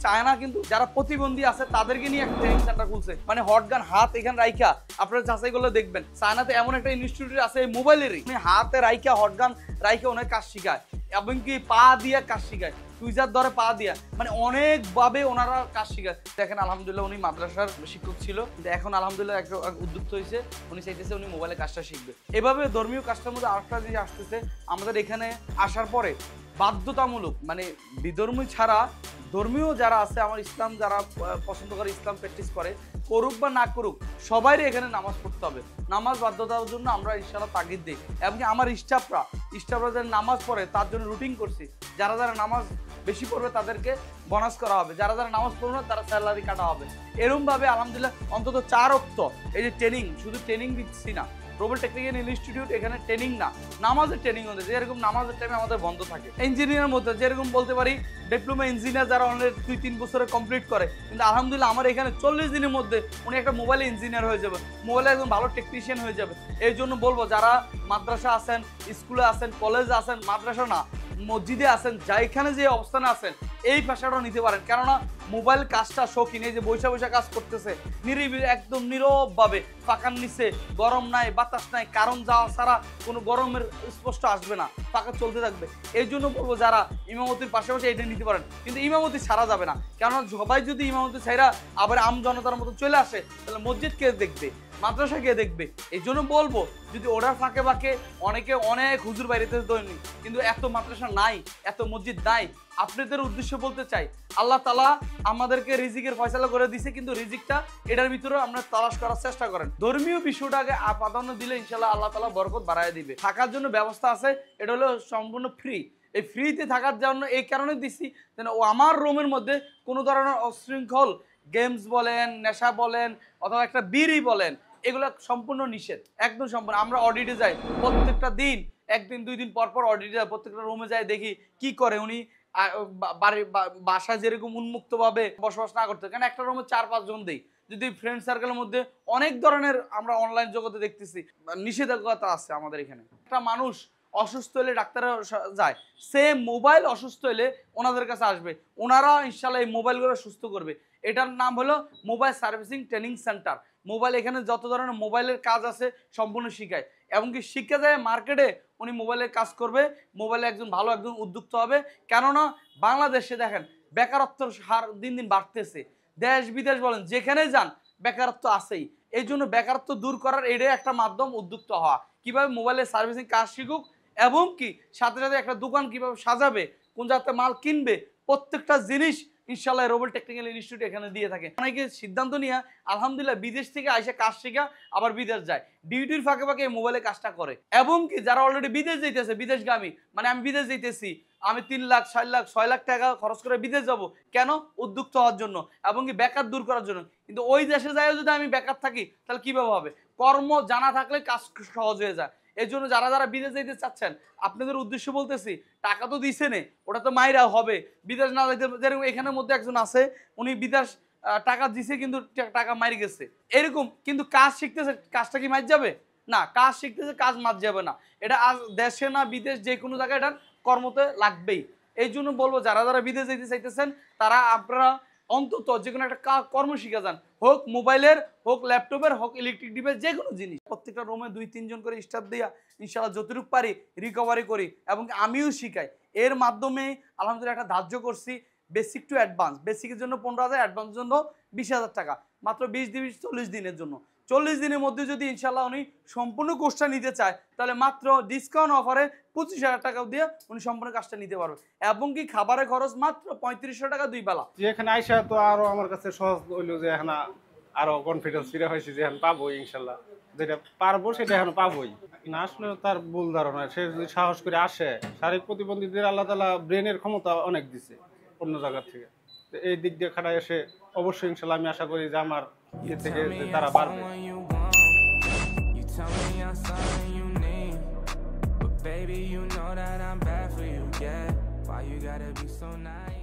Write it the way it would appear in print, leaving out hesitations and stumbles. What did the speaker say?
China কিন্তু যারা প্রতিবন্ধী আছে তাদেরকে নিয়ে একটা ট্রেনিং সেন্টার খুলছে, মানে হটগান হাত এখানে রাইখা আপনারা যাচাই করলে দেখবেন চায়নাতে এমন একটা ইনস্টিটিউট আছে মোবাইলেরই, হাতে রাইখা হটগান রাইখা অনেক কাজ শিখায় এবং কি পা দিয়ে কাজ শিখায়, টুইজার ধরে পা দিয়া, মানে অনেকভাবে ওনারা কাজ শিখায়। দেখেন আলহামদুলিল্লাহ উনি মাদ্রাসার শিক্ষক ছিল, কিন্তু এখন আলহামদুলিল্লাহ একটা উদ্যুক্ত হয়েছে, উনি চাইতেছে উনি মোবাইলে কাজটা শিখবে। এভাবে ধর্মীয় কাজটার মধ্যে আরেকটা জিনিস আসতেছে, আমাদের এখানে আসার পরে বাধ্যতামূলক, মানে বিধর্মী ছাড়া ধর্মীয় যারা আছে, আমার ইসলাম যারা পছন্দ করে, ইসলাম প্র্যাকটিস করে, করুক বা না করুক সবাইরই এখানে নামাজ পড়তে হবে। নামাজ বাধ্যতার জন্য আমরা ইনশাআল্লাহ তাগিদ দিই, এবং আমার স্টাফরা যারা নামাজ পড়ে তার জন্য রুটিন করছি, যারা যারা নামাজ বেশি পড়বে তাদেরকে বোনাস করা হবে, যারা যারা নামাজ পড়বে না তারা স্যালারি কাটা হবে। এরকমভাবে আলহামদুলিল্লাহ অন্তত 4 অক্ত এই যে ট্রেনিং, শুধু ট্রেনিং দিচ্ছি না, রোবেল টেকনিক্যাল ইনস্টিটিউট এখানে ট্রেনিং না, নামাজের ট্রেনিং হচ্ছে, যেরকম নামাজের টাইমে আমাদের বন্ধ থাকে। ইঞ্জিনিয়ারের মধ্যে যেরকম বলতে পারি ডিপ্লোমা ইঞ্জিনিয়ার যারা অনলাইন 2-3 বছরে কমপ্লিট করে, কিন্তু আলহামদুলিল্লাহ আমার এখানে 40 দিনের মধ্যে উনি একটা মোবাইল ইঞ্জিনিয়ার হয়ে যাবে, মোবাইলে একজন ভালো টেকনিশিয়ান হয়ে যাবে। এই জন্য বলবো যারা মাদ্রাসা আছেন, স্কুলে আছেন, কলেজে আছেন, মাদ্রাসা না মসজিদে আছেন, যেখানে যে অবস্থানে আছেন এই পেশাটাও নিতে পারেন, কেননা মোবাইল কাজটা শৌখিন, এই যে বৈশা বৈশা কাজ করতেছে নিরিবিলি একদম নীরবভাবে, ফাঁকার নিচে, গরম নাই বাতাস নাই, কারণ যাওয়া ছাড়া কোনো গরমের স্পষ্ট আসবে না, ফাঁকা চলতে থাকবে। এই জন্য বলবো যারা ইমামতির পাশাপাশি এটা নিতে পারেন, কিন্তু ইমামতি ছাড়া যাবে না, কেননা সবাই যদি ইমামতি ছাড়া আবার আম জনতার মতো চলে আসে তাহলে মসজিদ কে দেখবে, মাদ্রাসা কে দেখবে। এই জন্য বলবো যদি ওটার ফাঁকে ফাঁকে অনেকে অনেক হুজুর বাইরেতে দৈনিক, কিন্তু এত মাদ্রাসা নাই, এত মসজিদ নাই। আপনাদের উদ্দেশ্য বলতে চাই, আল্লাহ তাআলা আমাদেরকে রিজিকের ফয়সালা করে দিছে, কিন্তু রিজিকটা এটার ভিতরে আমরা তালাশ করার চেষ্টা করেন। ধর্মীয় বিষয়টাকে প্রাধান্য দিলে ইনশাআল্লাহ আল্লাহ তাআলা বরকত বাড়ায় দিবে। থাকার জন্য ব্যবস্থা আছে, এটা হলো সম্পূর্ণ ফ্রি। এই ফ্রিতে থাকার জন্য এই কারণে দিচ্ছি যেন ও আমার রুমের মধ্যে কোনো ধরনের অশৃঙ্খল গেমস বলেন, নেশা বলেন, অথবা একটা বিড়ি বলেন, এগুলো সম্পূর্ণ নিষেধ, একদম সম্পূর্ণ। আমরা অডিটে যাই প্রত্যেকটা দিন, একদিন 2 দিন পর পর অডিটে যাই, প্রত্যেকটা রুমে যাই দেখি কি করে উনি, বাসায় যেরকম উন্মুক্তভাবে বসবাস না করতে, কারণ একটা রুমে 4-5 জন দেই, যদি ফ্রেন্ড সার্কেলের মধ্যে অনেক ধরনের আমরা অনলাইন জগতে দেখতেছি নিষেধাজ্ঞতা আছে আমাদের এখানে। একটা মানুষ অসুস্থ হলে ডাক্তারের যায়, সেম মোবাইল অসুস্থ হলে ওনাদের কাছে আসবে, ওনারা ইনশাআল্লাহ এই মোবাইলগুলো সুস্থ করবে। এটার নাম হলো mobile servicing training centre. Mobile এখানে যত ধরনের মোবাইলের কাজ আছে সম্পূর্ণ শিখায়, এমনকি শিখে যায় মার্কেটে উনি মোবাইলের কাজ করবে, মোবাইলে একজন ভালো একজন উদ্যোক্তা হবে। কেননা বাংলাদেশে দেখেন বেকারত্বের হার দিন দিন বাড়তেছে, দেশ বিদেশ বলেন যেখানে যান বেকারত্ব আছেই। এই জন্য বেকারত্ব দূর করার এটাই একটা মাধ্যম উদ্যোক্তা হওয়া, কিভাবে মোবাইলের সার্ভিসিং কাজ শিখুক, এবং কি সাথে সাথে একটা দোকান কিভাবে সাজাবে, কোন জাতের মাল কিনবে, প্রত্যেকটা জিনিস ইনশাআল্লাহ রোবেল টেকনিক্যাল ইনস্টিটিউট এখানে দিয়ে থাকে। অনেকে সিদ্ধান্ত নিয়ে আলহামদুলিল্লাহ বিদেশ থেকে আইসা কাজ শিখা আবার বিদেশ যায়, ডিউটির ফাঁকে ফাঁকে এই মোবাইলে কাজটা করে। এবং কি যারা অলরেডি বিদেশ যাইতেছে, বিদেশগামী, মানে আমি বিদেশ যাইতেছি, আমি 3 লাখ 4 লাখ 6 লাখ টাকা খরচ করে বিদেশ যাব, কেন? উদ্যোক্তা হওয়ার জন্য এবং কি বেকার দূর করার জন্য। কিন্তু ওই দেশে যাই যদি আমি বেকার থাকি তাহলে কিভাবে হবে? কর্ম জানা থাকলে কাজ সহজ হয়ে যায়। এই জন্য যারা যারা বিদেশ যেতে চাচ্ছেন, আপনাদের উদ্দেশ্য বলতেছি, টাকা তো দিছে নে, ওটা তো মাইরা হবে, বিদেশ না যাইতে। যেরকম এখানের মধ্যে একজন আছে, উনি বিদেশ টাকা দিছে কিন্তু টাকা মারি গেছে, এরকম। কিন্তু কাজ শিখতেছে, কাজটা কি মার যাবে? না, কাজ শিখতেছে, কাজ মার যাবে না। এটা আজ দেশে না বিদেশ যে কোনো জায়গায় এটার কর্মতে লাগবেই। এই জন্য বলবো যারা যারা বিদেশ যেতে চাইতেছেন তারা আপনারা অন্তত যে কোনো একটা কর্ম শিখে যান, হোক মোবাইলের, হোক ল্যাপটপের, হোক ইলেকট্রিক ডিভাইস, যে কোনো জিনিস। প্রত্যেকটা রুমে 2-3 জন করে স্টাফ দিয়া ইনশাআল্লাহ যতটুকু পারি রিকভারি করি, এবং আমিও শিখাই। এর মাধ্যমে আলহামদুলিল্লাহ একটা ধার্য করছি বেসিক টু অ্যাডভান্স। বেসিকের জন্য 15,000, অ্যাডভান্সের জন্য 20,000 টাকা, মাত্র 20-40 দিনের জন্য। 40 দিনের মধ্যে যদি ইনশাআল্লাহ উনি সম্পূর্ণ কোর্সটা নিতে চায় তাহলে মাত্র ডিসকাউন্ট অফারে 25,000 টাকা দিয়ে উনি সম্পূর্ণ কাজটা নিতে পারবে, এবং কি খাবারের খরচ মাত্র 3500 টাকা 2 বেলা। এখানে আইসা তো আরো আমার কাছে সহজ হইলো, যে এখন আরো কনফিডেন্স ফিরে হয়েছে যে এখন পাবো ইনশাল্লাহ, যেটা পারবো সেটা এখন পাবোই। না আসলে তার ভুল ধারণা, সে যদি সাহস করে আসে, শারীরিক প্রতিবন্ধীদের আল্লাহ তাআলা ব্রেনের ক্ষমতা অনেক দিছে অন্য জায়গা থেকে, এই দিক দিয়ে খাটায় এসে অবশ্যই ইনশাল্লাহ আমি আশা করি যে আমার ইয়ে থেকে তারা পারবে। Baby, you know that I'm bad for you, yeah. Why you gotta be so nice?